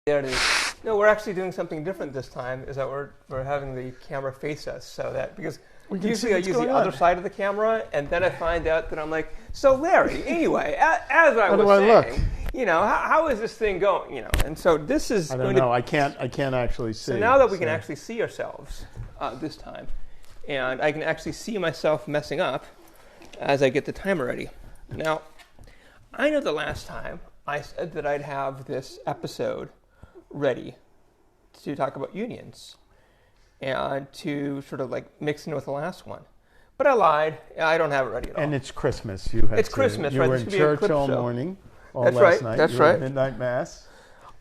There it is. No, we're actually doing something different this time. Is that we're having the camera face us so that because usually I use the other side of the camera, and then I find out that I'm like, so Larry. Anyway, as I was saying, you know, how is this thing going? You know, and so this is. I don't know. I can't actually see. So now that we can actually see ourselves this time, and I can actually see myself messing up as I get the timer ready. Now, I know the last time I said that I'd have this episode ready to talk about unions and to sort of like mix in with the last one. But I lied. I don't have it ready at all. And it's Christmas. It's Christmas, right? You were in church all morning, all That's last right. night. That's You were right. at midnight mass.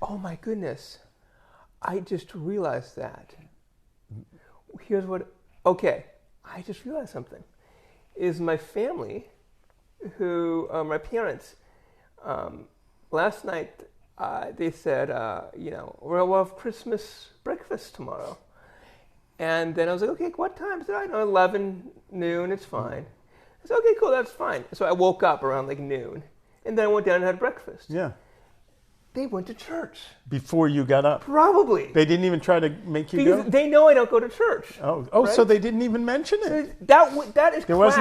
Oh my goodness. I just realized that. Here's what, okay. I just realized something. Is my family, my parents, last night, they said, you know, we'll have Christmas breakfast tomorrow. And then I was like, okay, what time? I said, I know, 11, noon, it's fine. I said, okay, cool, that's fine. So I woke up around like noon. And then I went down and had breakfast. Yeah. They went to church. Before you got up? Probably. They didn't even try to make you go? They know I don't go to church. Oh, right? So they didn't even mention it? That is there class.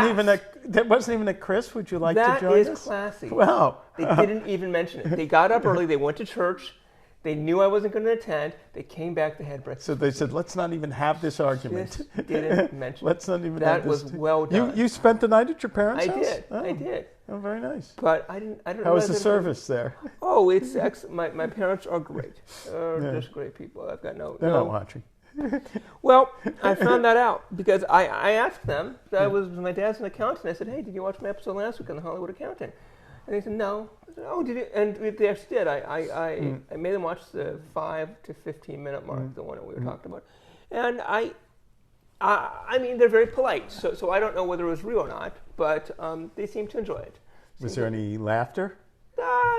wasn't even a Chris, would you like to join us? That is classy. Wow. They didn't even mention it. They got up early. They went to church. They knew I wasn't going to attend. They came back. They had breakfast. So they said, let's not even have this argument. Just didn't mention Let's not even that have this. was well done. You spent the night at your parents' house? I did. Oh, very nice. But I didn't. How was the service there? Oh, it's excellent. My parents are great. They're just great people. I've got no. They're not watching. Well, I found that out because I asked them. My dad's an accountant. I said, hey, did you watch my episode last week on the Hollywood Accounting? And they said, no. I said, oh, did you? And they actually did. I made them watch the 5 to 15 minute mark, the one that we were talking about. And I mean, they're very polite, so I don't know whether it was real or not, but they seemed to enjoy it. Was there any laughter?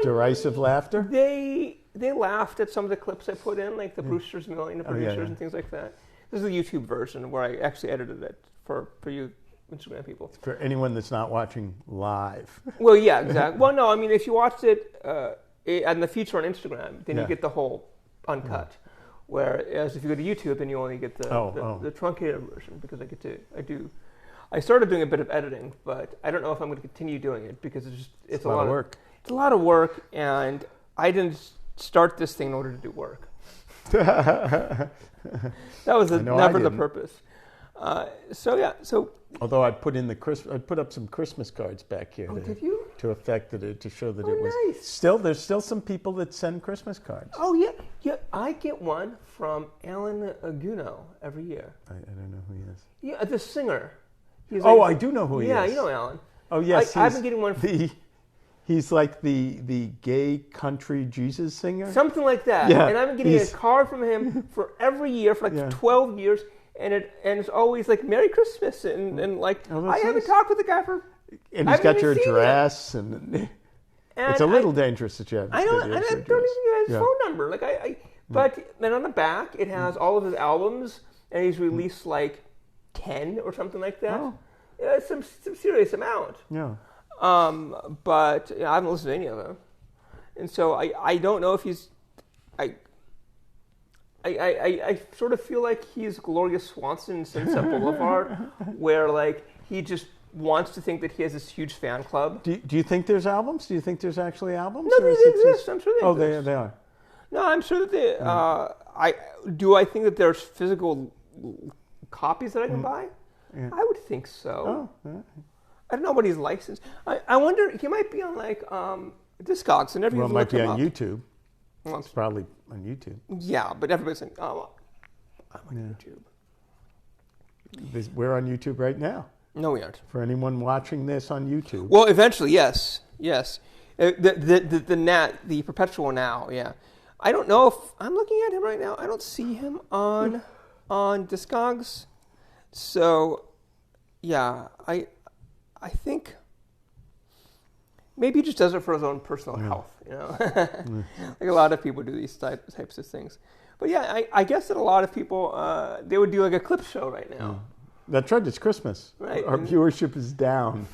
Derisive laughter? They laughed at some of the clips I put in, like the Brewster's Million, the producers and things like that. This is the YouTube version where I actually edited it for you Instagram people. For anyone that's not watching live. Well, yeah, exactly. Well, no, I mean, if you watched it and the feature on Instagram, then you get the whole uncut. Whereas if you go to YouTube, then you only get the truncated version because I started doing a bit of editing, but I don't know if I'm going to continue doing it because it's a lot of work. It's a lot of work, and I didn't start this thing in order to do work. That was never the purpose. So although I put up some Christmas cards back here. Did you? To affect it, to show that it was nice. There's still some people that send Christmas cards. Oh yeah. I get one from Alan Aguno every year. I don't know who he is. Yeah, the singer. I do know who he is. Yeah, you know Alan. Oh yes, I've been getting one. He's like the gay country Jesus singer. Something like that. Yeah, and I've been getting a card from him for every year for 12 years, and it's always like Merry Christmas and like I haven't talked with the guy for. And he's got your address, and it's a little dangerous that you have. I don't even have his phone number. But then on the back it has all of his albums, and he's released like 10 or something like that. Oh. Yeah, some serious amount. Yeah. But I haven't listened to any of them, and so I don't know if he's. I sort of feel like he's Gloria Swanson in Sunset Boulevard, where like he just wants to think that he has this huge fan club. Do you think there's albums? Do you think there's actually albums? No, they exist. I'm sure they exist. Oh, they are. No, I'm sure that they. I think that there's physical copies that I can buy. Yeah. I would think so. Oh, yeah. I don't know what he's licensed. I wonder, he might be on like Discogs. And it might be on YouTube. Well, it's probably on YouTube. Yeah, but everybody's saying, I'm on YouTube. We're on YouTube right now. No, we aren't. For anyone watching this on YouTube. Well, eventually, yes. The perpetual now, yeah. I don't know if I'm looking at him right now. I don't see him on Discogs. So, yeah, I think maybe he just does it for his own personal health, you know. Like a lot of people do these types of things. But yeah, I guess that a lot of people they would do like a clip show right now. That's right. It's Christmas. Right. Our viewership is down.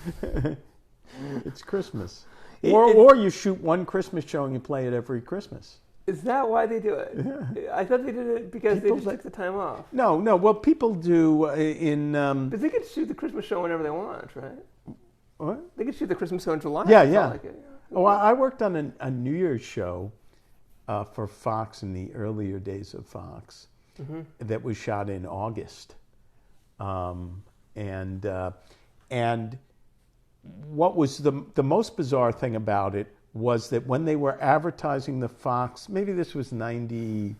It's Christmas. Or you shoot one Christmas show and you play it every Christmas. Is that why they do it? Yeah. I thought they did it because People they just took the time off. No. Well, people do in. But they could shoot the Christmas show whenever they want, right? What? They could shoot the Christmas show in July. Yeah, It's yeah. not like it, Oh, I worked on a New Year's show for Fox in the earlier days of Fox that was shot in August. And what was the most bizarre thing about it was that when they were advertising the Fox, maybe this was 90,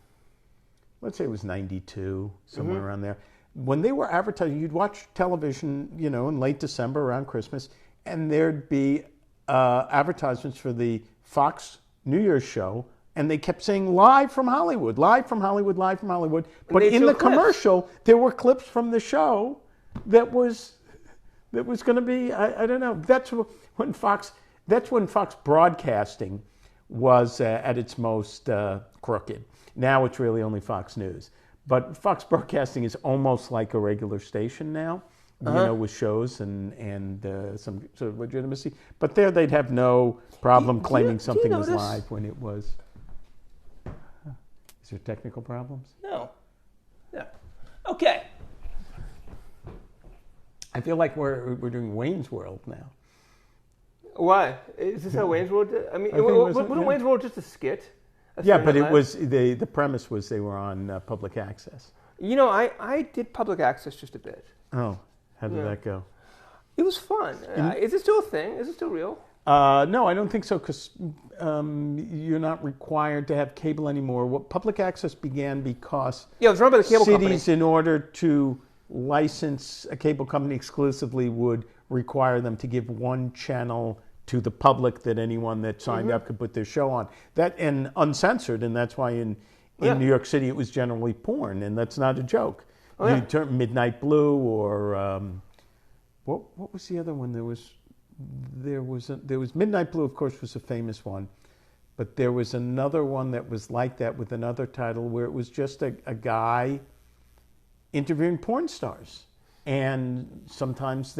let's say it was 92, somewhere around there. When they were advertising, you'd watch television, in late December around Christmas, and there'd be advertisements for the Fox New Year's show, and they kept saying live from Hollywood, live from Hollywood, live from Hollywood. But in the commercial, there were clips from the show that was going to be, I don't know. That's when Fox Broadcasting was at its most crooked. Now it's really only Fox News. But Fox Broadcasting is almost like a regular station now, with shows and some sort of legitimacy. But there they'd have no problem claiming something was live when it was. Is there technical problems? No. Yeah. Okay. I feel like we're doing Wayne's World now. Why? Is this how Wayne's World did? I mean, wasn't Wayne's World just a skit? Yeah, but it was the premise was they were on public access. I did public access just a bit. Oh, how did that go? It was fun. Is it still a thing? Is it still real? No, I don't think so, because you're not required to have cable anymore. Well, public access began because it was run by the cable cities, company. In order to license a cable company exclusively, would require them to give one channel to the public that anyone that signed up could put their show on. That and uncensored, and that's why in New York City it was generally porn, and that's not a joke. You turn Midnight Blue or what was the other one? There was Midnight Blue, of course, was a famous one, but there was another one that was like that with another title where it was just a guy interviewing porn stars, and sometimes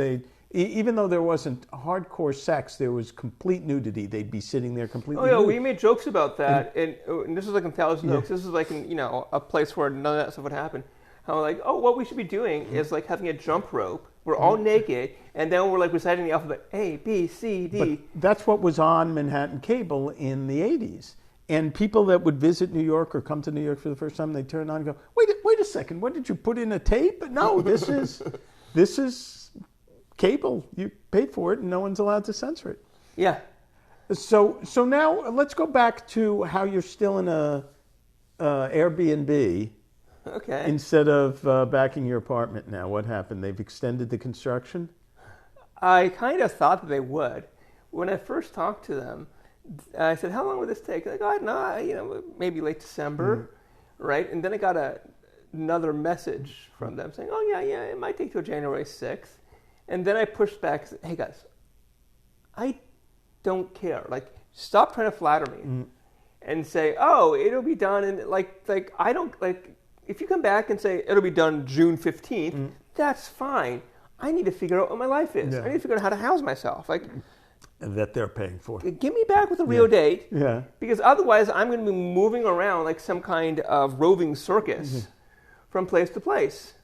even though there wasn't hardcore sex, there was complete nudity. They'd be sitting there completely nude. We made jokes about that, and this was like in Thousand Oaks. This is like in a place where none of that stuff would happen. How what we should be doing is like having a jump rope. We're all naked, and then we're like reciting the alphabet A, B, C, D. But that's what was on Manhattan Cable in the 80s. And people that would visit New York or come to New York for the first time, they turn on and go, wait a second, what did you put in a tape? No, this is cable. You paid for it, and no one's allowed to censor it. Yeah. So now let's go back to how you're still in a Airbnb. Okay. Instead of back in your apartment now. What happened? They've extended the construction? I kind of thought that they would. When I first talked to them, I said, how long would this take? They're like, I don't know, maybe late December, right? And then I got another message from them saying, yeah, it might take till January 6th. And then I pushed back and said, hey guys, I don't care. Like, stop trying to flatter me and say, it'll be done. And I don't, if you come back and say it'll be done June 15th, that's fine. I need to figure out what my life is. Yeah. I need to figure out how to house myself. And that they're paying for. Give me back with a real date. Yeah. Because otherwise I'm going to be moving around like some kind of roving circus from place to place.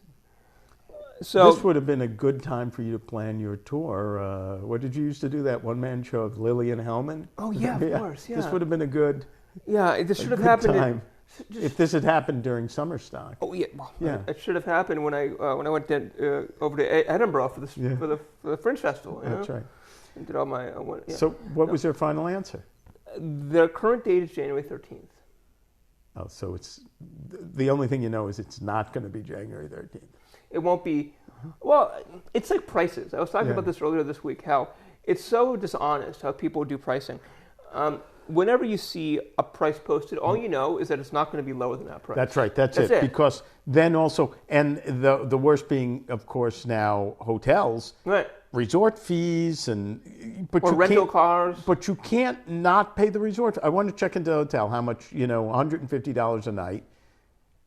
So this would have been a good time for you to plan your tour. What did you used to do, that one-man show of Lillian Hellman? Oh, yeah, of course, yeah. This would have been a good this should have happened time. If this had happened during summer stock. Oh yeah, it should have happened when I went over to Edinburgh for the Fringe Festival. That's right. And did all my. So what was their final answer? Their current date is January 13th. Oh, so it's the only thing you know is it's not going to be January 13th. It won't be. Well, it's like prices. I was talking about this earlier this week. How it's so dishonest how people do pricing. Whenever you see a price posted, all you know is that it's not going to be lower than that price. That's right. That's it. Because then also, and the worst being, of course, now hotels, right? Resort fees or rental cars. But you can't not pay the resort. I want to check into the hotel. How much? $150 a night,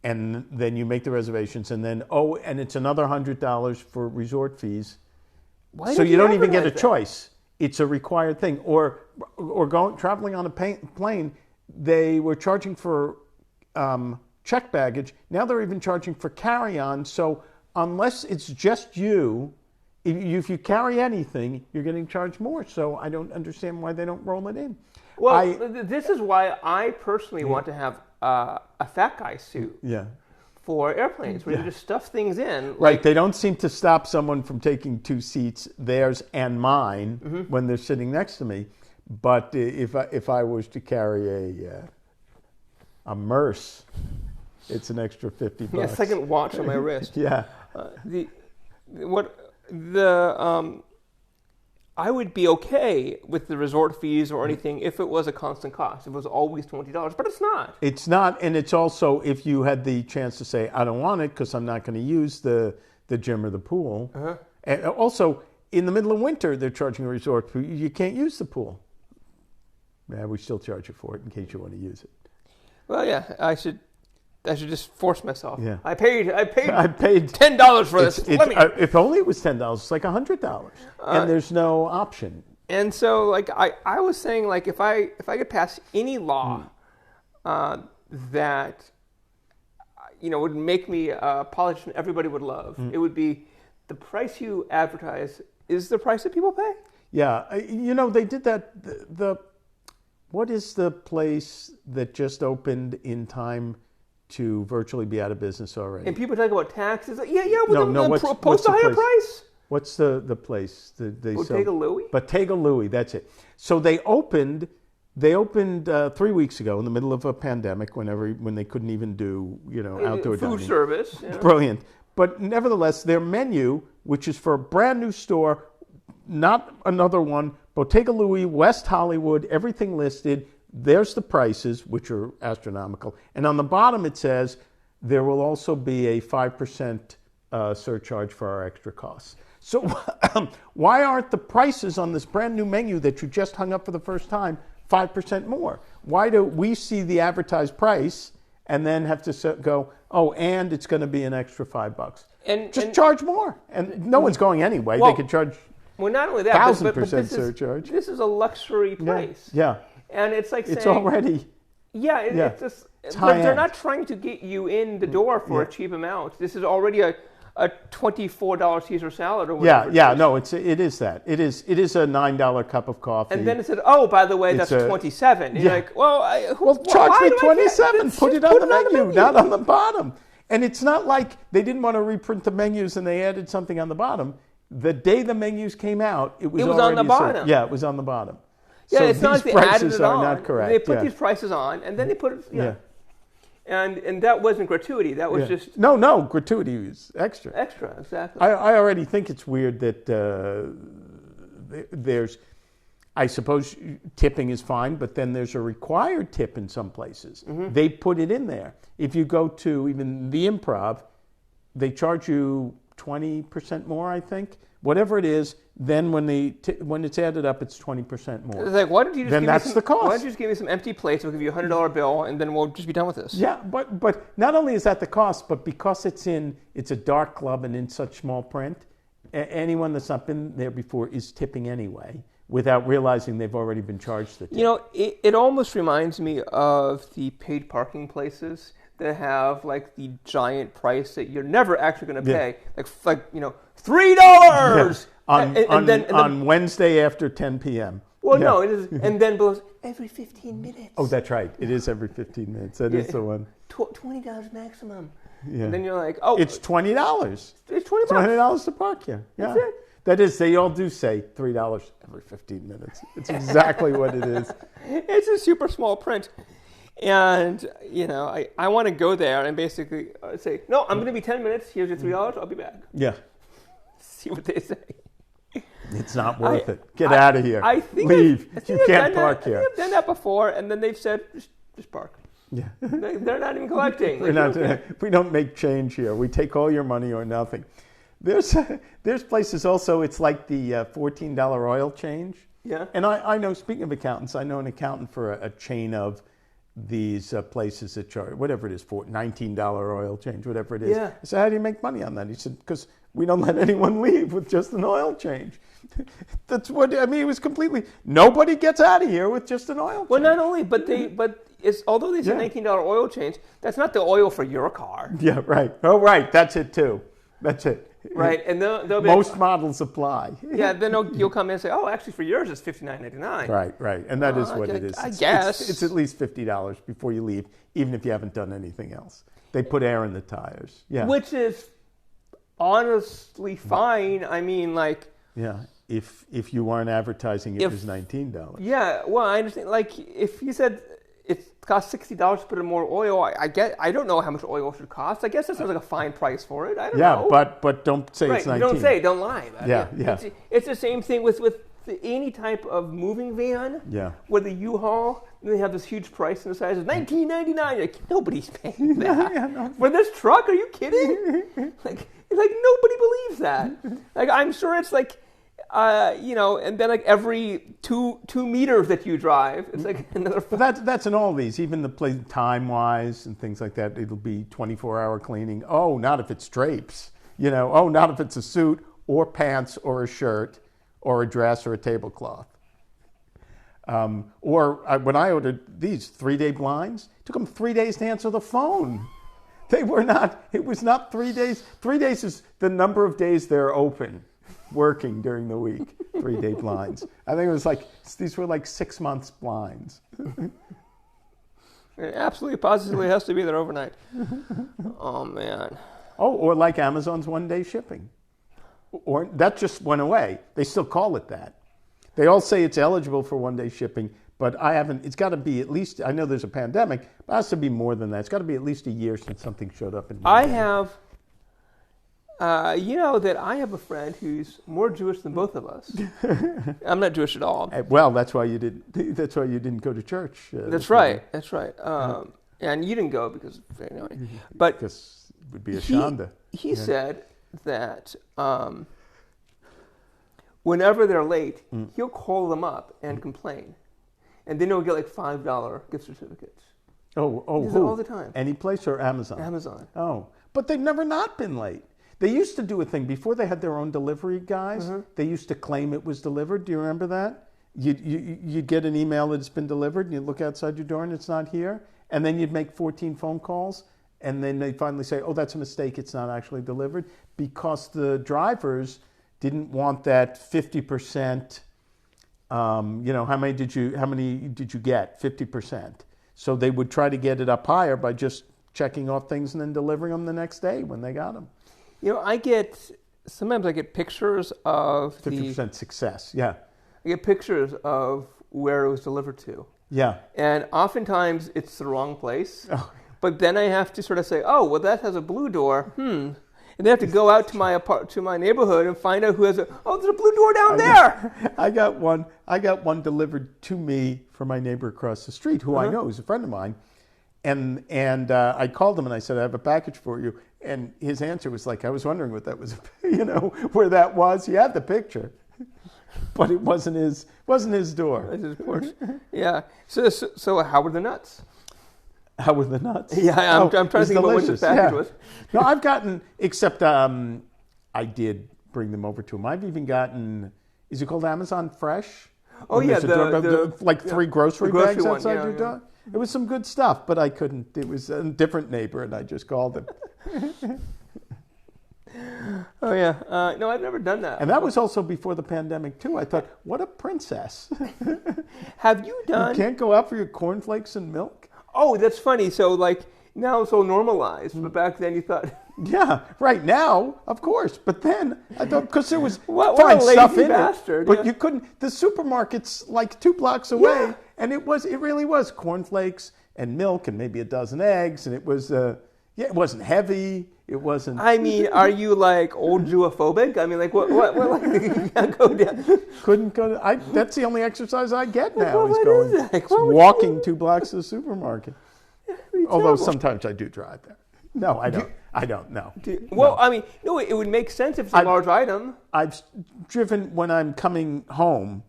and then you make the reservations, and then and it's another $100 for resort fees. So you don't even get a choice. It's a required thing. Or traveling on a plane, they were charging for check baggage. Now they're even charging for carry-on. So unless it's just you, if you carry anything, you're getting charged more. So I don't understand why they don't roll it in. Well, this is why I personally want to have a fat guy suit. Yeah. For airplanes, where you just stuff things in. Right. They don't seem to stop someone from taking 2 seats, theirs and mine, when they're sitting next to me. But if I was to carry a Merce, it's an extra $50. Yeah, second watch on my wrist. Yeah. I would be okay with the resort fees or anything if it was a constant cost. If it was always $20, but it's not. It's not, and it's also if you had the chance to say, I don't want it because I'm not going to use the gym or the pool. And also, in the middle of winter, they're charging a resort fee. You can't use the pool. Yeah, we still charge you for it in case you want to use it. Well, yeah, I should just force myself. Yeah. I paid $10 for this. If only it was $10, it's like $100, and there's no option. And so, like I was saying, like if I could pass any law that would make me a politician everybody would love, it would be the price you advertise is the price that people pay. Yeah, they did that. What is the place that just opened in time to virtually be out of business already? And people talk about taxes. Post what's a higher price. What's the place? Bottega Louie? Bottega Louie, that's it. So they opened 3 weeks ago in the middle of a pandemic when they couldn't even do outdoor food dining. Service. Brilliant. But nevertheless, their menu, which is for a brand new store, not another one, Bottega Louie, West Hollywood, everything listed. There's the prices, which are astronomical. And on the bottom it says there will also be a 5% surcharge for our extra costs. So why aren't the prices on this brand new menu that you just hung up for the first time 5% more? Why do we see the advertised price and then have to go, and it's going to be an extra $5? And charge more. And no one's going anyway. They could charge not only that, 1,000% surcharge. This is a luxury place. Yeah. And it's like saying... It's already... Yeah, it's just... It's they're not trying to get you in the door for a cheap amount. This is already a $24 Caesar salad or whatever. No, it is that. It is a $9 cup of coffee. And then it said, by the way, that's $27. And you're like, charge me $27. Put it on the menu, not on the bottom. And it's not like they didn't want to reprint the menus and they added something on the bottom. The day the menus came out, it was on the bottom. Yeah, it was on the bottom. Yeah, so it's not like these they added prices it are on. not correct. They put these prices on, and then they put it. And that wasn't gratuity. That was just no gratuity was extra. Extra, exactly. I already think it's weird that there's. I suppose tipping is fine, but then there's a required tip in some places. They put it in there. If you go to even the Improv, they charge you 20% more, I think. Whatever it is, then when it's added up, it's 20% more. It's like, why don't you just then give that's me some, the cost. Why don't you just give me some empty plates? We'll give you $100 bill, and then we'll just be done with this. Yeah, but not only is that the cost, but because it's a dark club and in such small print, anyone that's not been there before is tipping anyway, without realizing they've already been charged the tip. It almost reminds me of the paid parking places that have like the giant price that you're never actually going to pay, like $3 on Wednesday after 10 p.m. Well, no, it is, and then goes every 15 minutes. Oh, that's right. It is every 15 minutes. That is the one. $20 maximum. Yeah. And then you're like, it's $20. It's $20. $20 to park here. Yeah. That's it. That is, they all do say $3 every 15 minutes. It's exactly what it is. It's a super small print. And, I want to go there and basically say, no, I'm going to be 10 minutes. Here's your $3. I'll be back. Yeah. See what they say. It's not worth it. Get out of here. Leave. You can't park here. I've done that before, and then they've said, just park. Yeah. They're not even collecting. We don't make change here. We take all your money or nothing. There's places also, it's like the $14 oil change. Yeah. And I know, speaking of accountants, I know an accountant for a chain of these places that charge, whatever it is, for $19 oil change, whatever it is. Yeah. I said, how do you make money on that? He said, because we don't let anyone leave with just an oil change. That's what, it was completely, nobody gets out of here with just an oil change. Well, not only, but although they say $19 oil change, that's not the oil for your car. Yeah, right. Oh, right. That's it too. That's it. Right, and they'll be most models apply. Yeah, then you'll come in and say, oh, actually for yours it's $59.99. Right, and that is what it is. I guess it's at least $50 before you leave, even if you haven't done anything else. They put air in the tires. Yeah, which is honestly fine. I mean, like, yeah, if you weren't advertising it was $19. Yeah, well, I understand. Like, if you said it costs $60 to put in more oil, I don't know how much oil should cost. I guess that sounds like a fine price for it. I don't know. Yeah, but don't say it's 19. Don't say it. Don't lie about it. Yeah. It's the same thing with any type of moving van. Yeah. With the U-Haul, they have this huge price on the side. It's $19.99. Like, nobody's paying that. For this truck? Are you kidding? like nobody believes that. Like, I'm sure it's like, and then like every two meters that you drive, it's like another. But that's in all these, even the place time-wise and things like that. It'll be 24-hour cleaning. Oh, not if it's drapes. Oh, not if it's a suit or pants or a shirt or a dress or a tablecloth. When I ordered these 3-day blinds, it took them 3 days to answer the phone. It was not 3 days. 3 days is the number of days they're open. Working during the week, 3-day blinds. I think it was these were like 6 months blinds. It absolutely, positively has to be there overnight. Oh, man. Oh, or like Amazon's 1-day shipping. Or that just went away. They still call it that. They all say it's eligible for 1-day shipping, but it's got to be at least, I know there's a pandemic, but it has to be more than that. It's got to be at least a year since something showed up in I have that I have a friend who's more Jewish than both of us. I'm not Jewish at all. Well, that's why you didn't go to church. That's right. And you didn't go because, but because it would be a shanda. He said that whenever they're late, he'll call them up and complain, and then he'll get like $5 gift certificates. Oh, all the time. Any place or Amazon? Amazon. Oh, but they've never not been late. They used to do a thing before they had their own delivery guys. They used to claim it was delivered. Do you remember that? You'd get an email that it's been delivered, and you'd look outside your door and it's not here. And then you'd make 14 phone calls, and then they'd finally say, "Oh, that's a mistake. It's not actually delivered," because the drivers didn't want that 50%. How many did you get? 50%. So they would try to get it up higher by just checking off things and then delivering them the next day when they got them. Sometimes I get pictures of 50% success, yeah. I get pictures of where it was delivered to. Yeah. And oftentimes it's the wrong place. Oh. But then I have to sort of say, oh, well, that has a blue door. And they have to go out to my neighborhood and find out who has there's a blue door down there. I got one delivered to me from my neighbor across the street, who I know is a friend of mine. And I called him and I said, I have a package for you. And his answer was like, I was wondering what that was, where that was. He had the picture, but it wasn't his door. Of course. Yeah. So how were the nuts? How were the nuts? Yeah, I'm trying to think about what this package was. No, I've gotten, except I did bring them over to him. I've even gotten, is it called Amazon Fresh? Oh, yeah. Like 3 grocery bags outside your door? Yeah. It was some good stuff, but I couldn't. It was a different neighbor, and I just called him. Oh, yeah. No, I've never done that. And that was also before the pandemic, too. I thought, what a princess. Have you done... You can't go out for your cornflakes and milk? Oh, that's funny. So, now it's so normalized, but back then you thought... Yeah, right now, of course. But then, I thought, because there was what fine a lazy stuff in bastard, it, but you couldn't... The supermarket's like 2 blocks away, and it really was cornflakes and milk and maybe a dozen eggs, and it was... it wasn't heavy. It wasn't... I mean, are you like old Jewophobic? I mean, like what you can't go down. Couldn't go to... That's the only exercise I get now is going... Is walking 2 blocks to the supermarket. Although sometimes I do drive there. No, I don't. I don't know. Well, no. I mean, no, it would make sense if it's a large item. I've driven when I'm coming home.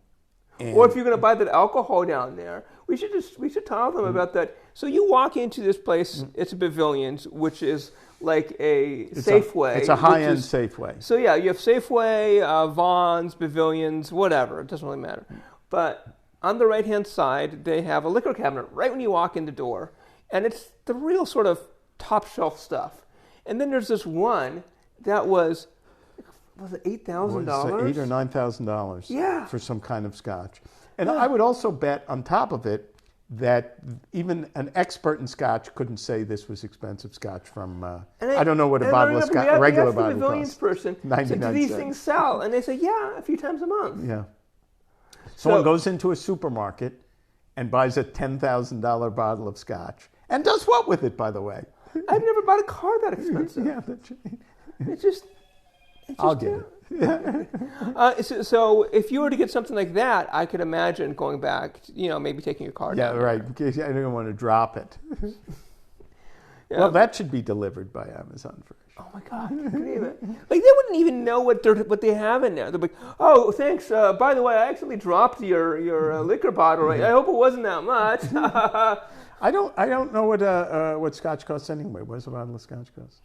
Or if you're going to buy that alcohol down there, we should tell them about that. So you walk into this place, it's a Pavilions, which is like a Safeway. It's a high-end Safeway. So yeah, you have Safeway, Vaughn's, Pavilions, whatever. It doesn't really matter. But on the right-hand side, they have a liquor cabinet right when you walk in the door. And it's the real sort of top shelf stuff. And then there's this one that was it $8,000? $8,000 or $9,000 Yeah. for some kind of scotch. And I would also bet on top of it that even an expert in scotch couldn't say this was expensive scotch from, I don't know what a bottle of scotch, a regular bottle costs. The pavilions person, said, do these things sell? And they say, yeah, a few times a month. Yeah. Someone goes into a supermarket and buys a $10,000 bottle of scotch. And does what with it, by the way? I've never bought a car that expensive. Yeah, that's right. It's just I'll get it. So if you were to get something like that, I could imagine going back, maybe taking your car down. Yeah, right, in case I don't want to drop it. Yeah. Well, that should be delivered by Amazon first. Oh my God! Can you believe it? Like they wouldn't even know what they have in there. They're like, "Oh, thanks. By the way, I accidentally dropped your liquor bottle. Right? I hope it wasn't that much." I don't know what scotch costs anyway. What does a bottle of scotch cost?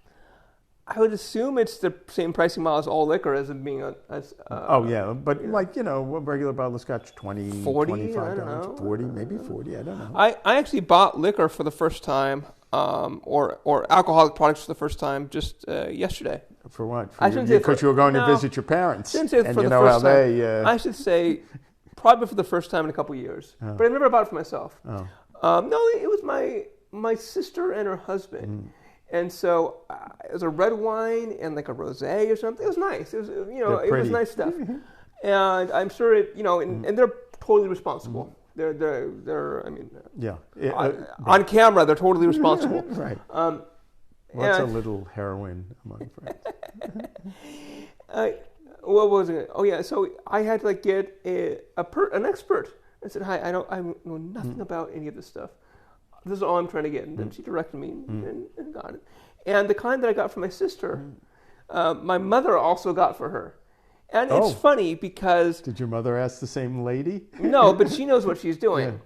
I would assume it's the same pricing model as all liquor, as it being oh yeah, but what regular bottle of scotch, 20, 40, $25, I don't know. 40, maybe 40. I don't know. I actually bought liquor for the first time. Or alcoholic products for the first time just yesterday. For what? Because you were going to visit your parents. I shouldn't say for the first time. I should say probably for the first time in a couple of years. Oh. But I've never bought it for myself. Oh. No, it was my sister and her husband. And so it was a red wine and like a rosé or something. It was nice. It was it was nice stuff. And I'm sure and they're totally responsible. They're. I mean. Yeah. On camera, they're totally responsible. Right. What's a little heroin among friends? What was it? Oh yeah. So I had to get an expert. I said, "Hi, I know nothing about any of this stuff. This is all I'm trying to get." And then she directed me and got it. And the kind that I got for my sister, my mother also got for her. And it's funny because... Did your mother ask the same lady? No, but she knows what she's doing.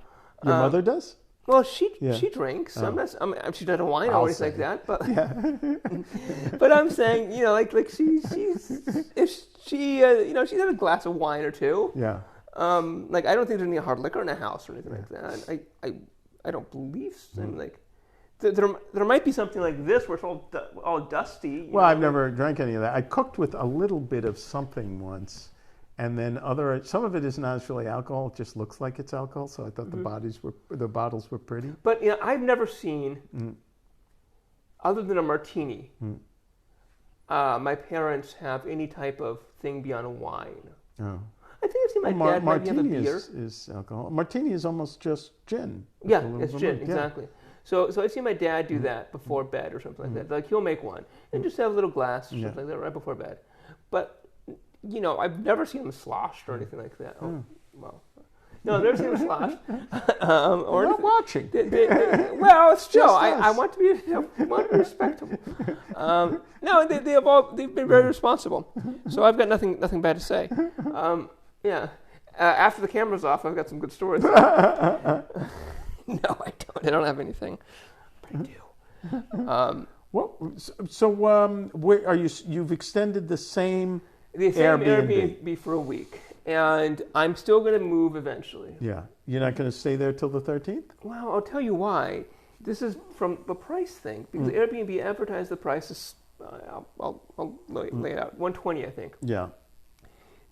Yeah. Your mother does? Well, she drinks. Oh. She doesn't wine or anything like that. But but I'm saying, she's had a glass of wine or two. Yeah. I don't think there's any hard liquor in the house or anything like that. I don't believe so. There might be something like this where it's all dusty. Well, I've never drank any of that. I cooked with a little bit of something once, and then some of it is not really alcohol. It just looks like it's alcohol. So I thought the bottles were pretty. But I've never seen, other than a martini, my parents have any type of thing beyond a wine. Oh. I think I've seen my dad maybe have a beer. Martini is alcohol. Martini is almost just gin. Yeah, it's gin, exactly. So I've seen my dad do that before bed or something like that. Like he'll make one and just have a little glass or something like that right before bed. But I've never seen him sloshed or anything like that. Oh, well, no, I've never seen him sloshed. Or not watching. Well, still, I want to be respectable. No, they've been very responsible. So I've got nothing bad to say. Yeah. After the camera's off, I've got some good stories. No, I don't. I don't have anything, but I do. Where are you? You've extended the same Airbnb for a week, and I'm still going to move eventually. Yeah, you're not going to stay there till the 13th. Well, I'll tell you why. This is from the price thing because Airbnb advertised the prices. I'll lay it out. $120, I think. Yeah.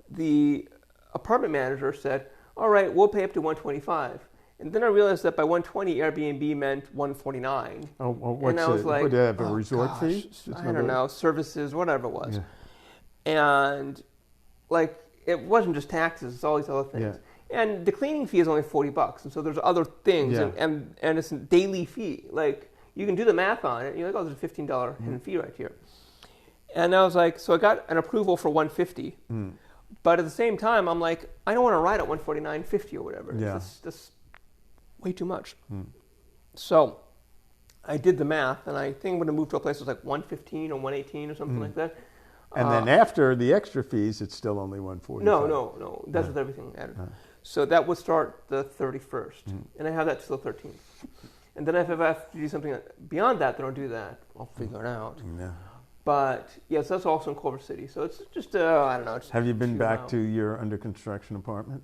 The apartment manager said, "All right, we'll pay up to $125." And then I realized that by $120, Airbnb meant $149. Oh, well, what's it? Would they have a resort fee? I don't know, services, whatever it was. Yeah. And it wasn't just taxes; it's all these other things. Yeah. And the cleaning fee is only $40, and so there's other things, and it's a daily fee. You can do the math on it. You're like, oh, there's a $15 hidden fee right here. And I was like, so I got an approval for $150. But at the same time, I'm like, I don't want to ride at $149.50 or whatever. Yeah. That's way too much. So I did the math, and I think when I moved to a place, it was like $115 or $118 or something like that. And then after the extra fees, it's still only $145. No. That's with everything added. So that would start the 31st, and I have that till the 13th. And then if I have to do something beyond that, then I'll do that. I'll figure it out. Yeah. But yes, that's also in Culver City. So it's just I don't know. Have you been back to your under construction apartment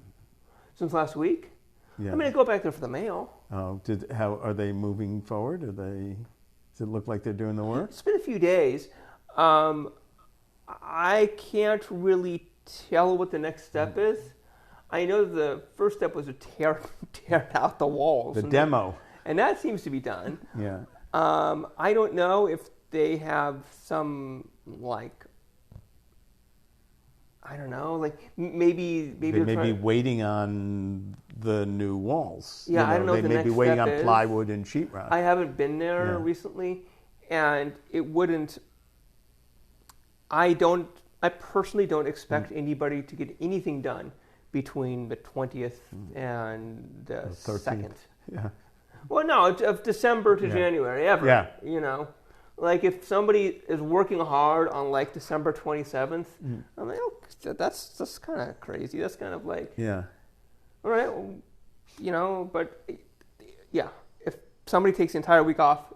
since last week? Yeah. I mean, I go back there for the mail. Oh, how are they moving forward? Does it look like they're doing the work? It's been a few days. I can't really tell what the next step is. I know the first step was to tear out the walls. The demo. And that seems to be done. Yeah. I don't know if they have some, like, I don't know, like maybe they may be waiting on the new walls. Yeah, I don't know. They may be waiting on plywood and sheetrock. I haven't been there recently, and it wouldn't. I personally don't expect anybody to get anything done between the 20th and the 2nd. Yeah. Well, no, of December to January, ever. Yeah. You know, like if somebody is working hard on like December 27th, I'm like, oh, that's kind of crazy. That's kind of like, yeah. All right, well, you know, but yeah, if somebody takes the entire week off,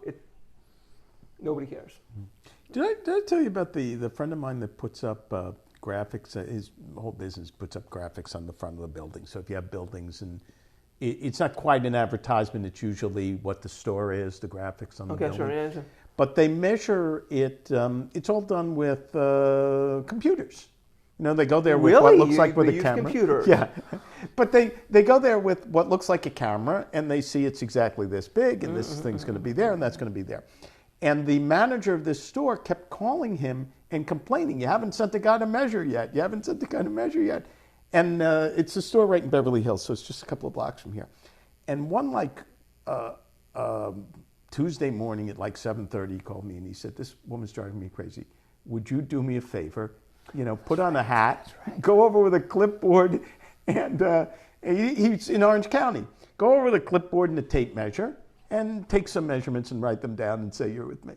nobody cares. Did I tell you about the friend of mine that puts up graphics? His whole business puts up graphics on the front of the building. So if you have buildings, and it's not quite an advertisement, it's usually what the store is, the graphics on the building. Sure, yeah. But they measure it, it's all done with computers. You know, they go there with what looks like with a camera. Computer. Yeah. But they go there with what looks like a camera, and they see it's exactly this big, and this thing's going to be there, and that's going to be there. And the manager of this store kept calling him and complaining, you haven't sent the guy to measure yet. You haven't sent the guy to measure yet. And it's a store right in Beverly Hills, so it's just a couple of blocks from here. And one Tuesday morning at like 7:30, he called me and he said, this woman's driving me crazy. Would you do me a favor? You know, put on a hat, go over with a clipboard, and he's in Orange County. Go over with a clipboard and a tape measure and take some measurements and write them down and say you're with me.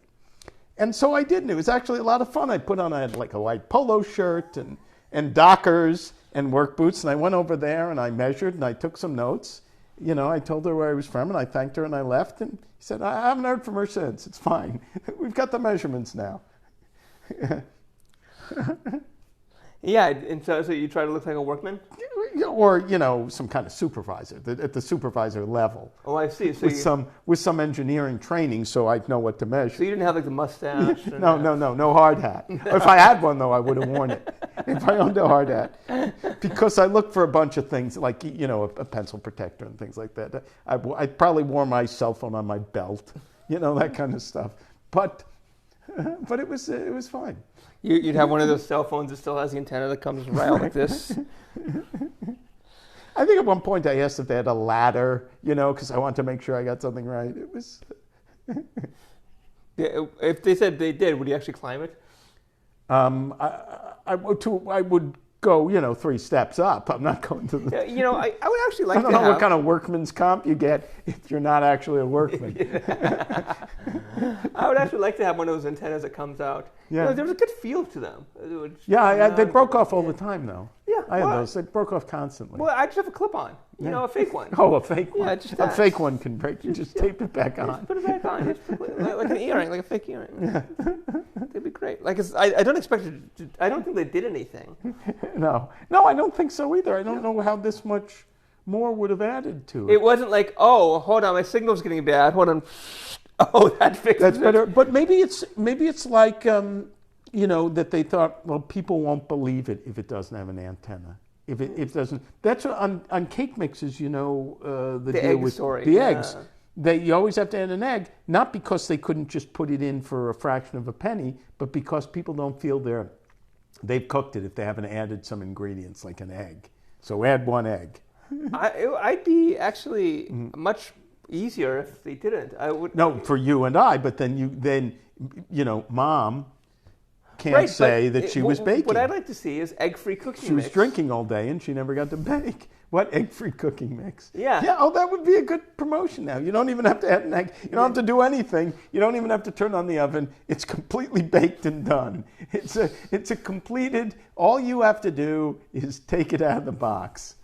And so I did, and it was actually a lot of fun. I put on a white polo shirt and Dockers and work boots, and I went over there and I measured and I took some notes. You know, I told her where I was from and I thanked her and I left, and he said, I haven't heard from her since. It's fine. We've got the measurements now. Yeah, and so you try to look like a workman? Or, you know, some kind of supervisor, at the supervisor level. Oh, I see. So with some engineering training, so I'd know what to measure. So you didn't have like the mustache? No hard hat. If I had one, though, I would have worn it. If I owned a hard hat. Because I looked for a bunch of things, like, you know, a pencil protector and things like that. I probably wore my cell phone on my belt, you know, that kind of stuff. But it was fine. You'd have one of those cell phones that still has the antenna that comes right out like this. I think at one point I asked if they had a ladder, you know, because I wanted to make sure I got something right. It was. Yeah, if they said they did, would you actually climb it? I would go, you know, 3 steps up. I'm not going to the... Yeah, you know, I would actually like to I don't know what kind of workman's comp you get if you're not actually a workman. I would actually like to have one of those antennas that comes out. Yeah. You know, there's a good feel to them. They broke off all the time, though. Yeah. I had those. They broke off constantly. Well, I just have a clip-on. You know, a fake one. Oh, a fake one. Yeah, just a fake one can break. You just tape it back on. Just put it back on. Like an earring, like a fake earring. Yeah. That'd be great. Like, I don't expect it I don't think they did anything. No, I don't think so either. I don't know how this much more would have added to it. It wasn't like, oh, hold on, my signal's getting bad. Hold on. Oh, that fixes That's it. better. But maybe it's like, you know, that they thought, well, people won't believe it if it doesn't have an antenna. If it doesn't, that's what, on cake mixes, you know, the deal egg with story. The eggs. You always have to add an egg, not because they couldn't just put it in for a fraction of a penny, but because people don't feel they've cooked it if they haven't added some ingredients like an egg. So add 1 egg. I'd be actually much easier if they didn't. I would. No, for you and I, but then you know, Mom can't say that she was baking. What I'd like to see is egg-free cooking mix. She was drinking all day and she never got to bake. What, egg-free cooking mix? Yeah. Yeah, oh, that would be a good promotion now. You don't even have to add an egg. You don't have to do anything. You don't even have to turn on the oven. It's completely baked and done. It's a completed, all you have to do is take it out of the box.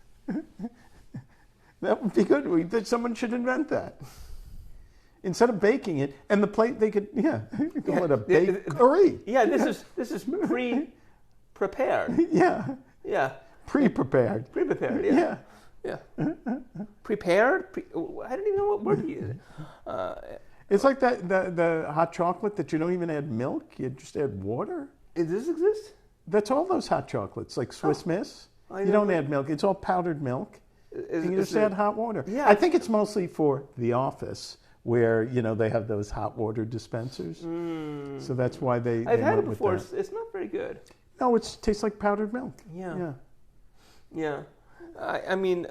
That would be good. Someone should invent that. Instead of baking it, and the plate they could, call it a bakery. Yeah, this is pre-prepared. Yeah. Yeah. Pre-prepared. Pre-prepared, yeah. Yeah. Prepared? I don't even know what word to use. It's like the hot chocolate that you don't even add milk. You just add water. Does this exist? That's all those hot chocolates, like Swiss Miss. You don't add milk. It's all powdered milk. And you just add hot water. Yeah. I think it's mostly for the office where, they have those hot water dispensers. So that's why they I've had it went with before. that. It's not very good. No, it tastes like powdered milk. Yeah. I mean,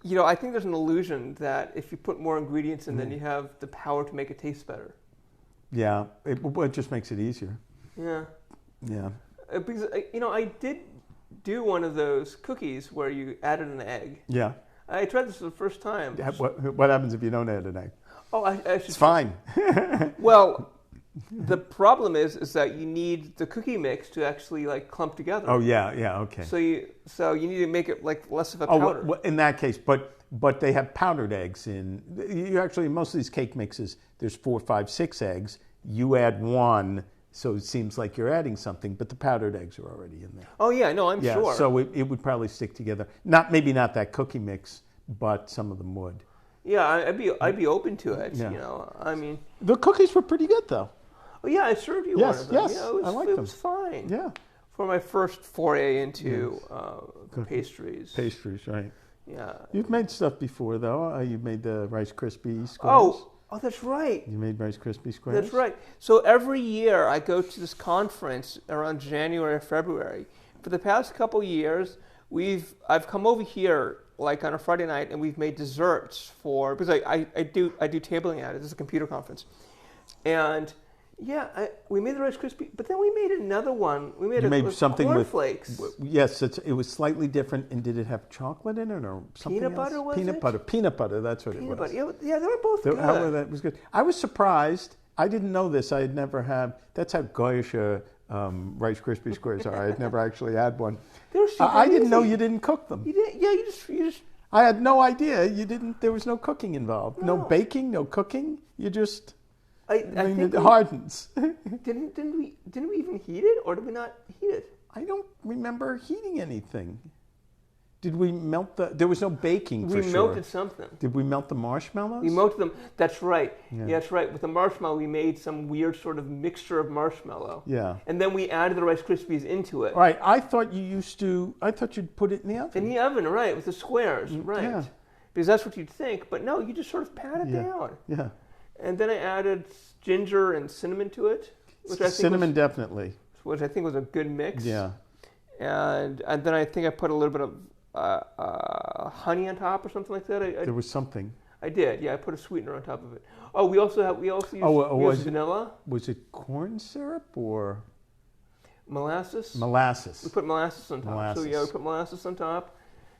I think there's an illusion that if you put more ingredients in, then you have the power to make it taste better. Yeah, it just makes it easier. Yeah. Yeah. Because, I did do one of those cookies where you added an egg. Yeah. I tried this for the first time. What happens if you don't add an egg? Oh, I should. It's fine. Well, the problem is that you need the cookie mix to actually clump together. Oh yeah, okay. So you need to make it less of a powder. Well, in that case, but they have powdered eggs in. You actually, most of these cake mixes, there's 4, 5, 6 eggs. You add one, so it seems like you're adding something, but the powdered eggs are already in there. Oh yeah, no, I'm sure. So it would probably stick together. Maybe not that cookie mix, but some of them would. Yeah, I'd be open to it. Yeah. I mean, the cookies were pretty good though. Oh yeah, I served you one of them. Yes, I liked them. It was fine. Yeah. For my first foray into pastries. Pastries, right? Yeah. You've made stuff before though. You've made the Rice Krispie squares. Oh, that's right. You made Rice Krispie squares. That's right. So every year I go to this conference around January or February. For the past couple years, I've come over here on a Friday night, and we've made desserts because I do tabling at it. This is a computer conference, and we made the Rice Krispie, but then we made another one. We made something cornflakes. Yes, it was slightly different. And did it have chocolate in it or something Peanut else? butter was Peanut it? butter. Peanut butter. That's what it was. Butter. Yeah, they were both good. That was good. I was surprised. I didn't know this. I had never had. That's how Goyish Rice Krispie squares are. I had never actually had one. I didn't know you didn't cook them. You did? Yeah, you just. I had no idea you didn't. There was no cooking involved. No baking. No cooking. You just. I think it hardens. Didn't we even heat it, or did we not heat it? I don't remember heating anything. Did we melt there was no baking for sure. We melted something. Did we melt the marshmallows? We melted them. That's right. Yeah, that's right. With the marshmallow, we made some weird sort of mixture of marshmallow. Yeah. And then we added the Rice Krispies into it. Right. I thought you'd put it in the oven. In the oven, right, with the squares, right. Yeah. Because that's what you'd think. But no, you just sort of pat it down. Yeah. And then I added ginger and cinnamon to it. Definitely. Which I think was a good mix. Yeah. And then I think I put a little bit of honey on top or something like that. There was something. I did, yeah. I put a sweetener on top of it. Oh, we also used vanilla. Was it corn syrup or molasses? Molasses. We put molasses on top. So we put molasses on top,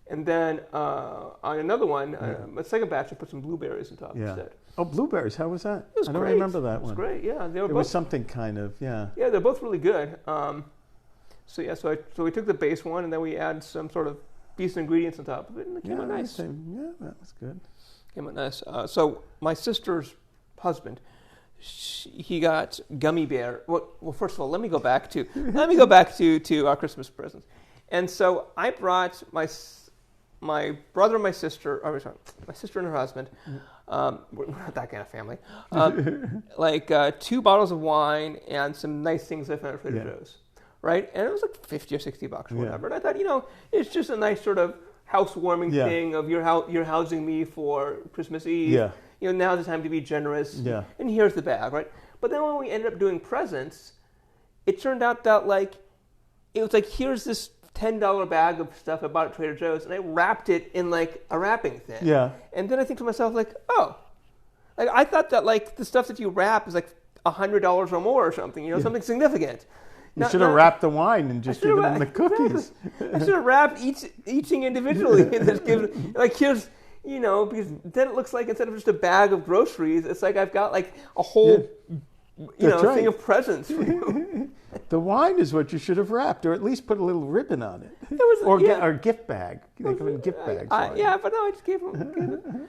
and then on another one, my second batch, I put some blueberries on top instead. Oh, blueberries! How was that? It was I don't great. remember that one. It was great. Yeah, It was something kind of Yeah, they're both really good. So we took the base one, and then we added some sort of decent ingredients on top of it, and it came out nice. Yeah, that was good. Came out nice. So my sister's husband, he got gummy bear. Well, first of all, let me go back to our Christmas presents. And so I brought my brother and my sister and her husband. We're not that kind of family. 2 bottles of wine and some nice things I found at Trader Joe's. Right? And it was like $50 or $60 or whatever. And I thought, it's just a nice sort of housewarming thing of you're housing me for Christmas Eve. Yeah. Now's the time to be generous. Yeah. And here's the bag, right? But then when we ended up doing presents, it turned out that it was here's this $10 bag of stuff I bought at Trader Joe's, and I wrapped it in a wrapping thing. Yeah. And then I think to myself, I thought that the stuff that you wrap is $100 or more or something, something significant. You should have wrapped the wine and just given them the cookies. Exactly. I should have wrapped each thing individually and just given here's because then it looks like instead of just a bag of groceries, it's I've got a whole thing of presents for you. The wine is what you should have wrapped, or at least put a little ribbon on it. Or a gift bag. They come in gift bags. But no, I just gave them.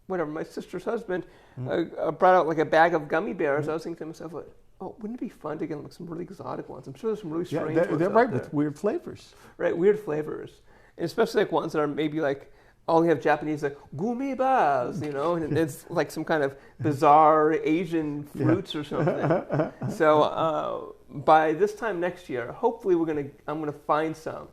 When my sister's husband brought out a bag of gummy bears, I was thinking to myself, oh, wouldn't it be fun to get like some really exotic ones? I'm sure there's some really Yeah, strange they're, ones they're out right there. with weird flavors. Right, weird flavors, and especially like ones that are maybe like only have Japanese like gumi bars, and it's like some kind of bizarre Asian fruits or something. So by this time next year, hopefully I'm gonna find some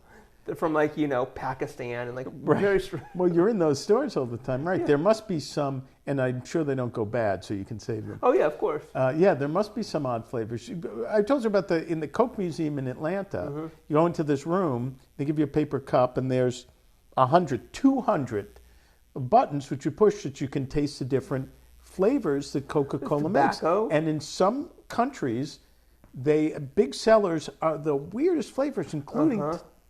from like Pakistan and like very strange. Well, you're in those stores all the time, right? Yeah. There must be some, and I'm sure they don't go bad, so you can save them. Oh yeah, of course. Yeah, there must be some odd flavors. I told you about in the Coke Museum in Atlanta. Mm-hmm. You go into this room, they give you a paper cup, and there's 200 buttons which you push that you can taste the different flavors that Coca-Cola makes. Tobacco. And in some countries, big sellers are the weirdest flavors, including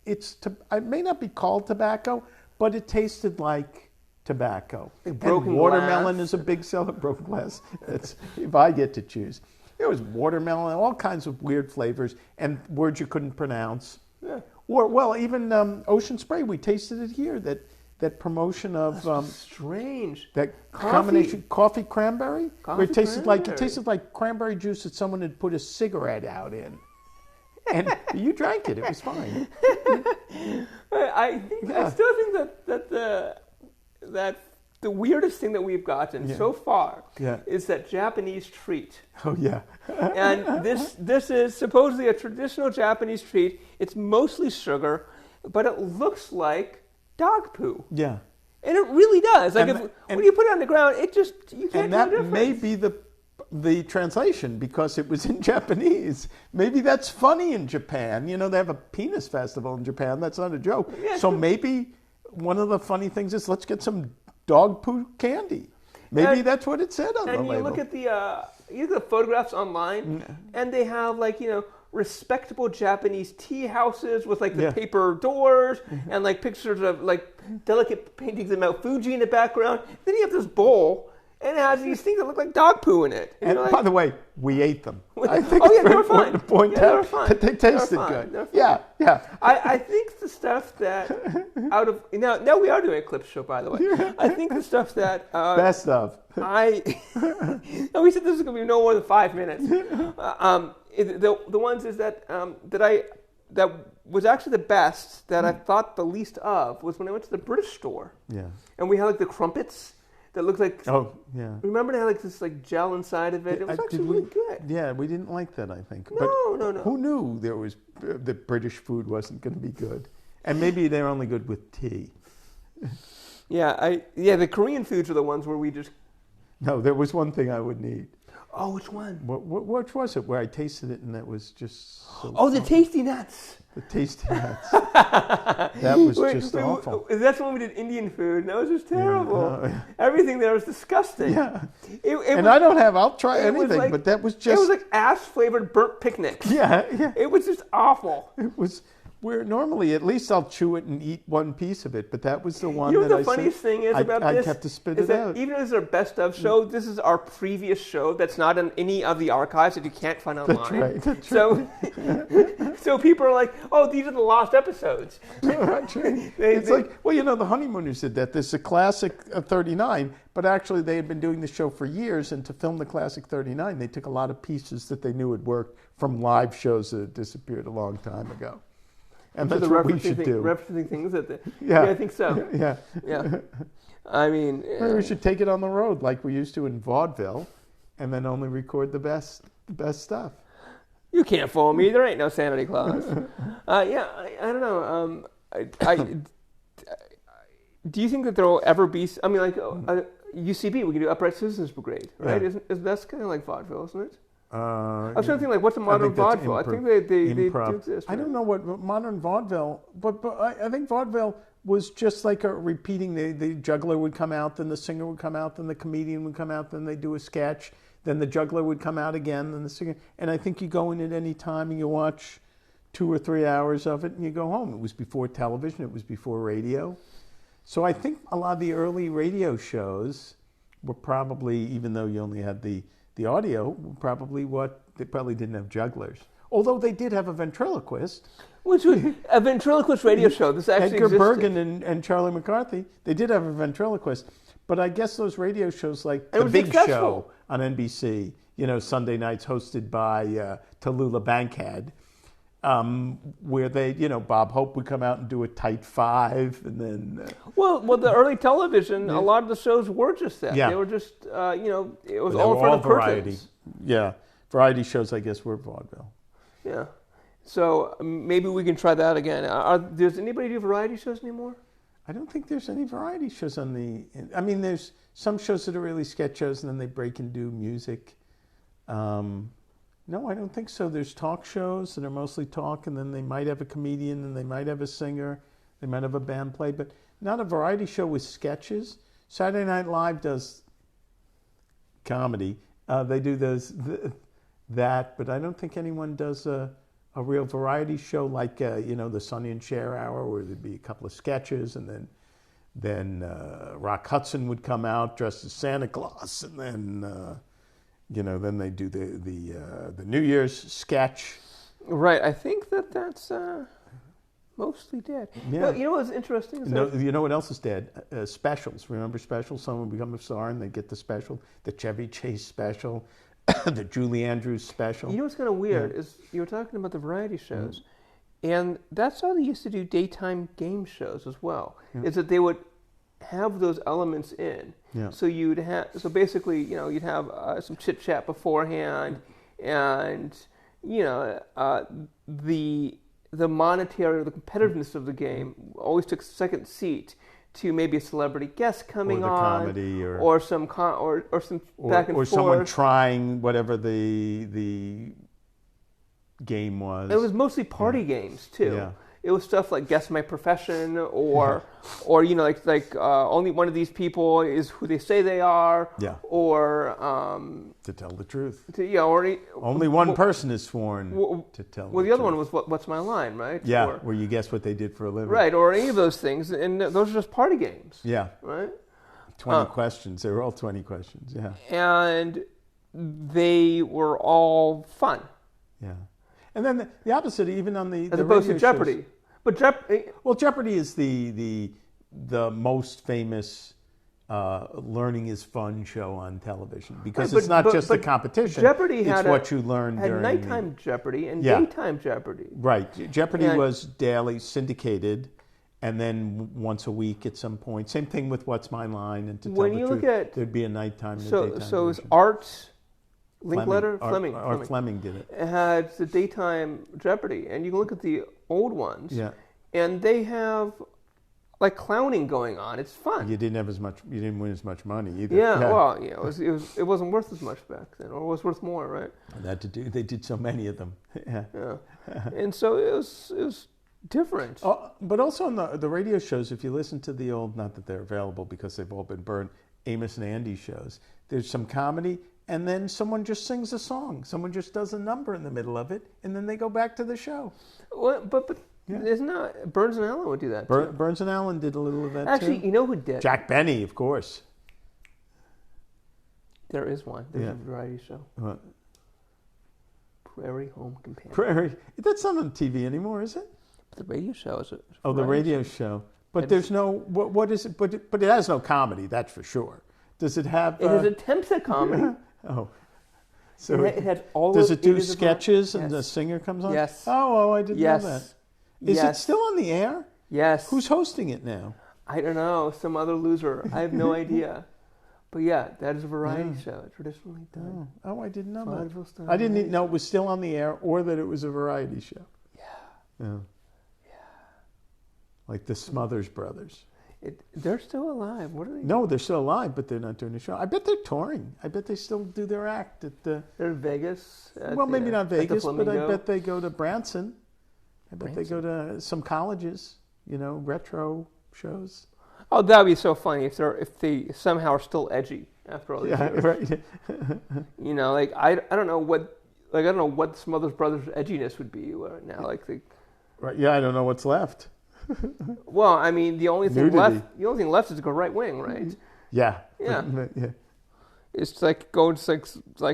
it may not be called tobacco, but it tasted like tobacco. Like broken and watermelon glass. is a big seller. Broken glass. That's if I get to choose. There was watermelon, all kinds of weird flavors and words you couldn't pronounce. Yeah. Or well, even Ocean Spray. We tasted it here. That promotion of Strange. that Coffee. combination coffee cranberry, where it tasted Coffee like cranberry juice that someone had put a cigarette out in. And you drank it. It was fine. I still think that the weirdest thing that we've gotten so far is that Japanese treat. Oh yeah. And this is supposedly a traditional Japanese treat. It's mostly sugar, but it looks like dog poo. Yeah. And it really does. Like when you put it on the ground, you can't And tell the that difference. may be the translation because it was in Japanese. Maybe that's funny in Japan. They have a penis festival in Japan. That's not a joke. Yeah. So maybe one of the funny things is let's get some dog poo candy. Maybe that's what it said on the label. And you look at the photographs online, and they have respectable Japanese tea houses with like the paper doors and like pictures of like delicate paintings of Mount Fuji in the background. Then you have this bowl, and it has these things that look like dog poo in it. And by the way, we ate them. I think they it's very were fine. important to point They were out fine. that they tasted They were fine. good. They were fine. Yeah. I think the stuff that now we are doing a clip show, by the way. I think the stuff that Best of. no, we said this is going to be no more than 5 minutes. The ones is that that was actually the best that I thought the least of was when I went to the British store. Yeah. And we had like the crumpets that looked like. Oh, yeah. Remember they had like this like gel inside of it. It was actually really good. Yeah, we didn't like that, I think. No. Who knew that British food wasn't going to be good? And maybe they're only good with tea. The Korean foods are the ones where we just. No, there was one thing I would need. Oh, which one? Which was it? Where I tasted it and that was just so Oh, the tasty nuts. The tasty nuts. That was just awful. That's when we did Indian food, and that was just terrible. Yeah. Everything there was disgusting. Yeah. I'll try anything, but that was just. It was like ass-flavored burnt picnics. Yeah. It was just awful. It was. Where normally, at least I'll chew it and eat one piece of it, but that was the one You know that what the funniest thing is about I this? have to spit is it that out. even though this is our best of show, this is our previous show that's not in any of the archives that you can't find online. That's right. So people are like, oh, these are the lost episodes. It's like, the Honeymooners did that. There's a classic 39, but actually they had been doing the show for years, and to film the classic 39, they took a lot of pieces that they knew had worked from live shows that had disappeared a long time ago. And that's what we should do. Referencing things that Yeah, I think so. Yeah. I mean, maybe we should take it on the road like we used to in vaudeville, and then only record the best stuff. You can't fool me. There ain't no Santa Claus. I don't know. Do you think that there will ever be? I mean, like UCB, we can do Upright Citizens Brigade, right? Yeah. That's kind of like vaudeville, isn't it? I was trying to think, like, what's a modern vaudeville? I think they do exist. Right? I don't know what modern vaudeville, but I think vaudeville was just like a repeating. The juggler would come out, then the singer would come out, then the comedian would come out, then they do a sketch, then the juggler would come out again, then the singer. And I think you go in at any time and you watch 2 or 3 hours of it and you go home. It was before television. It was before radio. So I think a lot of the early radio shows were probably, even though you only had the audio, they probably didn't have jugglers. Although they did have a ventriloquist. Which was a ventriloquist radio show. This actually Edgar existed. Bergen and Charlie McCarthy, they did have a ventriloquist. But I guess those radio shows like And it The was Big successful. Show on NBC, Sunday nights hosted by Tallulah Bankhead, where they, Bob Hope would come out and do a tight five, and then... Well, the early television, a lot of the shows were just that. Yeah. They were just, it was they all were in front all of variety. curtains. Yeah, variety shows, I guess, were vaudeville. Yeah. So maybe we can try that again. Does anybody do variety shows anymore? I don't think there's any variety shows on the... I mean, there's some shows that are really sketch shows, and then they break and do music. No, I don't think so. There's talk shows that are mostly talk, and then they might have a comedian, and they might have a singer, they might have a band play, but not a variety show with sketches. Saturday Night Live does comedy. They do that, but I don't think anyone does a real variety show like the Sonny and Cher Hour, where there'd be a couple of sketches, and then Rock Hudson would come out dressed as Santa Claus, and then they do the New Year's sketch. Right. I think that's mostly dead. Yeah. No, you know what's interesting? You know what else is dead? Specials. Remember specials? Someone would become a star and they get the special. The Chevy Chase special. The Julie Andrews special. You know what's kind of weird is you were talking about the variety shows, and that's how they used to do daytime game shows as well. Yeah. Is that they would have those elements in. Yeah. So basically, you'd have some chit chat beforehand, and the monetary or the competitiveness of the game always took second seat to maybe a celebrity guest coming on, comedy, or some back and or forth, someone trying whatever the game was. It was mostly party games too. Yeah. It was stuff like Guess My Profession, or only one of these people is who they say they are. Yeah. Or to tell the truth. Only one person is sworn to tell. Well, the other one was What's My Line, right? Yeah, where you guess what they did for a living. Right, or any of those things, and those are just party games. Yeah. Right. 20 questions. They were all 20 questions. Yeah. And they were all fun. Yeah. And then the opposite, even on the as opposed to Jeopardy. Shows. But Jeopardy is the most famous learning is fun show on television because it's not just a competition. Jeopardy it's what you learn during nighttime Jeopardy and daytime Jeopardy. Right. Jeopardy was daily, syndicated, and then once a week at some point. Same thing with What's My Line and To Tell the Truth. There'd be a nighttime and a daytime. So is Art Linkletter? Art Fleming did it. It had the daytime Jeopardy, and you can look at the old ones. Yeah. And they have like clowning going on. It's fun. You didn't win as much money either. Yeah. Well, it wasn't worth as much back then, or it was worth more, right? They did so many of them. Yeah. And so it was different. But also on the radio shows, if you listen to the old, not that they're available because they've all been burned, Amos and Andy shows, there's some comedy, and then someone just sings a song. Someone just does a number in the middle of it, and then they go back to the show. Well, but isn't that Burns and Allen would do that too? Burns and Allen did a little of that too. Actually, you know who did? Jack Benny, of course. There is one. There's a variety show. What? Prairie Home Companion. Prairie. That's not on TV anymore, is it? The radio show is it? The radio show. But there's no. What is it? But it has no comedy. That's for sure. Does it have? It has attempts at comedy. So it had all. Does it do sketches and the singer comes on? Yes. Oh, I didn't know that. Is it still on the air? Yes. Who's hosting it now? I don't know. Some other loser. I have no idea. But that is a variety show. Traditionally done. Oh, I didn't know that. I didn't know it was still on the air or that it was a variety show. Yeah. Like the Smothers Brothers. They're still alive. What are they? No, they're still alive, but they're not doing the show. I bet they're touring. I bet they still do their act at the. They're in Vegas. Maybe not Vegas, but I bet they go to Branson. I bet they go to some colleges. Retro shows. Oh, that'd be so funny if they somehow are still edgy after all these years. Right. I don't know what Smothers Brothers edginess would be now. Right. Yeah, I don't know what's left. Well, I mean, the only thing left is to go right wing, right? Yeah. Yeah. It's like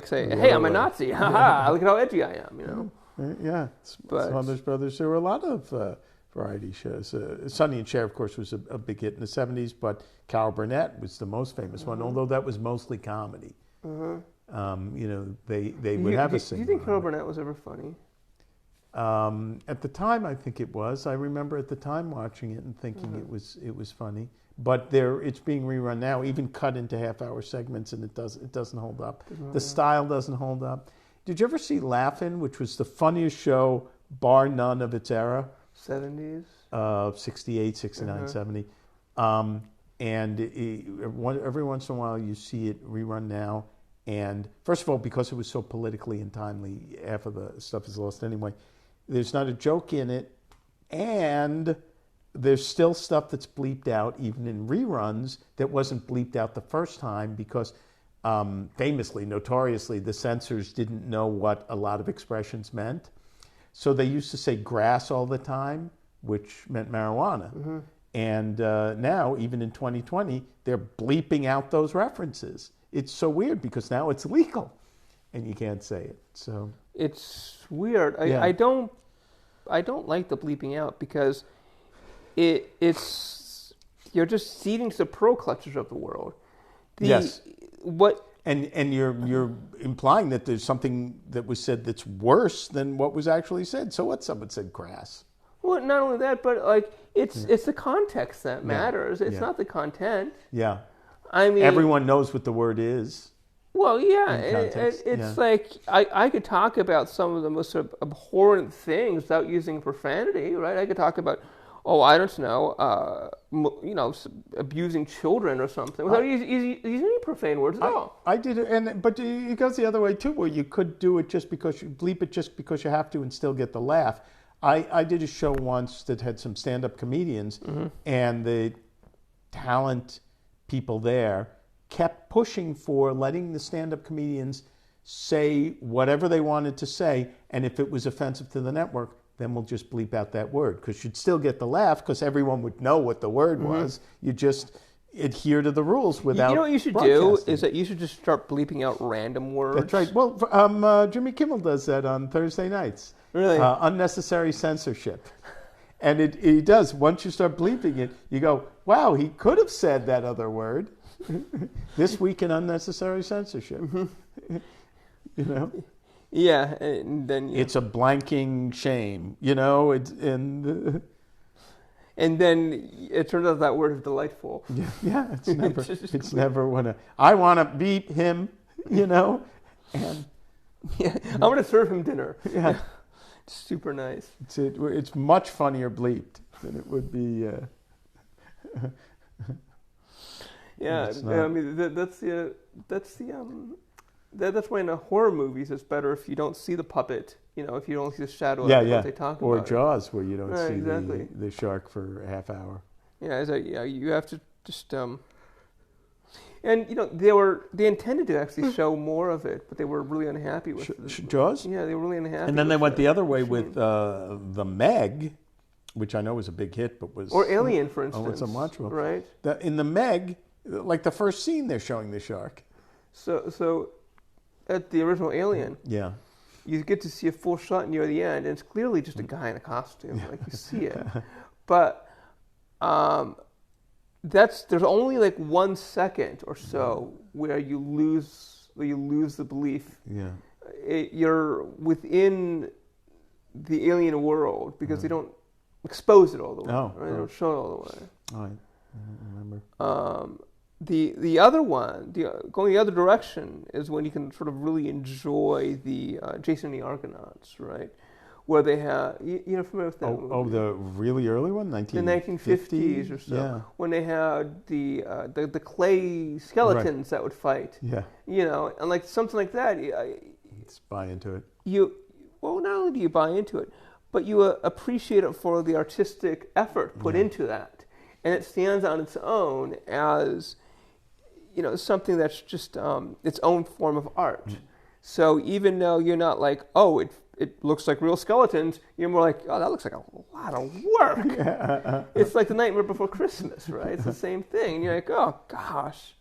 say, hey, I'm a Nazi. Ha ha! Look at how edgy I am. Yeah. Smothers Brothers. There were a lot of variety shows. Sonny and Cher, of course, was a big hit in the 70s, but Carol Burnett was the most famous one, although that was mostly comedy. You know, they would have a singer. Do you think Carol Burnett was ever funny? At the time, I think it was. I remember at the time watching it and thinking it was funny. But it's being rerun now, even cut into half-hour segments, and it doesn't hold up. The style doesn't hold up. Did you ever see Laugh-In, which was the funniest show, bar none, of its era? 70s? 68, 69, 70. And every once in a while you see it rerun now. And first of all, because it was so politically untimely, half of the stuff is lost anyway. There's not a joke in it, and there's still stuff that's bleeped out, even in reruns, that wasn't bleeped out the first time because famously, notoriously, the censors didn't know what a lot of expressions meant. So they used to say grass all the time, which meant marijuana. And now, even in 2020, they're bleeping out those references. It's so weird because now it's legal and you can't say it. So it's weird. I don't like the bleeping out because it's you're just ceding to the pearl clutchers of the world. Yes. What and you're implying that there's something that was said that's worse than what was actually said. So what? Someone said grass. Well, not only that, but like it's the context that matters. It's not the content. Yeah. I mean, everyone knows what the word is. Well, yeah, it's like I could talk about some of the most abhorrent things without using profanity, right? I could talk about, I don't know, abusing children or something without using any profane words at all. I did it, but it goes the other way too, where you could do it just because you bleep it just because you have to and still get the laugh. I did a show once that had some stand-up comedians, and the talent people there kept pushing for letting the stand-up comedians say whatever they wanted to say, and if it was offensive to the network, then we'll just bleep out that word, because you'd still get the laugh, because everyone would know what the word was. You just adhere to the rules without. You know what you should do is that you should just start bleeping out random words. That's right. Well, Jimmy Kimmel does that on Thursday nights. Really? Unnecessary censorship. And he does. Once you start bleeping it, you go, wow, he could have said that other word. This week in unnecessary censorship. You know? Yeah, and then it's a blanking shame, you know. And then it turns out that word is delightful. Yeah, it's never when I want to beat him, you know. And I'm going to serve him dinner. Yeah, it's super nice. It's much funnier bleeped than it would be. Yeah, I mean that's why in the horror movies it's better if you don't see the puppet, if you don't see the shadow of what they talk about. Or Jaws, where you don't see exactly. the shark for a half hour. Yeah, you have to just and they intended to actually show more of it, but they were really unhappy with it. Jaws? Yeah, they were really unhappy. And then they went the other way with the Meg, which I know was a big hit, but was Alien, for instance. Right. In the Meg, like the first scene, they're showing the shark. So at the original Alien, you get to see a full shot near the end, and it's clearly just a guy in a costume, like you see it. But there's only like 1 second or so where you lose the belief. Yeah, you're within the alien world because they don't expose it all the way. Right? They don't show it all the way. Oh, I don't remember. The other one, going the other direction, is when you can sort of really enjoy the Jason and the Argonauts, right? Where they have, familiar with that movie? Oh, the really early one, the 1950s or so, when they had the clay skeletons that would fight. Yeah. And like something like that. Let's buy into it. Not only do you buy into it, but you appreciate it for the artistic effort put into that, and it stands on its own as something that's just its own form of art. So even though you're not like, it looks like real skeletons, you're more like, that looks like a lot of work. It's like The Nightmare Before Christmas, right? It's the same thing. And you're like, oh gosh.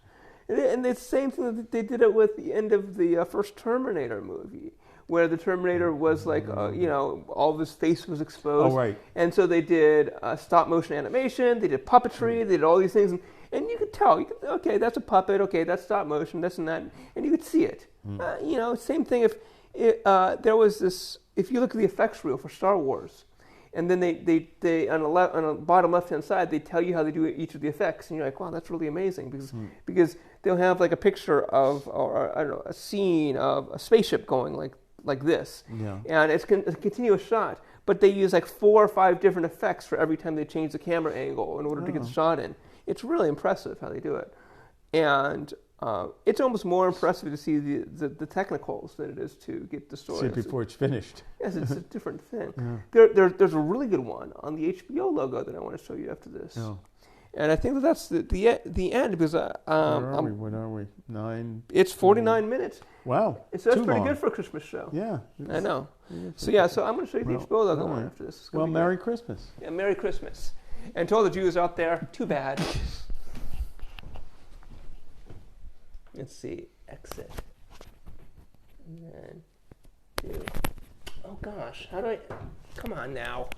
And it's the same thing that they did it with the end of the first Terminator movie, where the Terminator was like, all of his face was exposed. Oh, right. And so they did stop motion animation, they did puppetry, they did all these things. And you could tell, okay, that's a puppet, okay, that's stop motion, this and that. And you could see it. Same thing if there was this, if you look at the effects reel for Star Wars, and then they on the bottom left-hand side, they tell you how they do each of the effects. And you're like, wow, that's really amazing. Because they'll have like a picture of, or I don't know, a scene of a spaceship going like this. Yeah. And it's a continuous shot. But they use like 4 or 5 different effects for every time they change the camera angle in order to get the shot in. It's really impressive how they do it. And it's almost more impressive to see the technicals than it is to get the story. See it before it's finished. Yes, it's a different thing. Yeah. There's a really good one on the HBO logo that I want to show you after this. Yeah. And I think that's the end because What are we? 9. it's 49 minutes. Wow. So that's too pretty long. good for a Christmas show. Yeah. I know. So I'm going to show you the HBO logo one after this. Well, Merry Christmas. Yeah, Merry Christmas. And to all the Jews out there, too bad. Let's see, exit. And then do. Oh gosh, how do I? Come on now.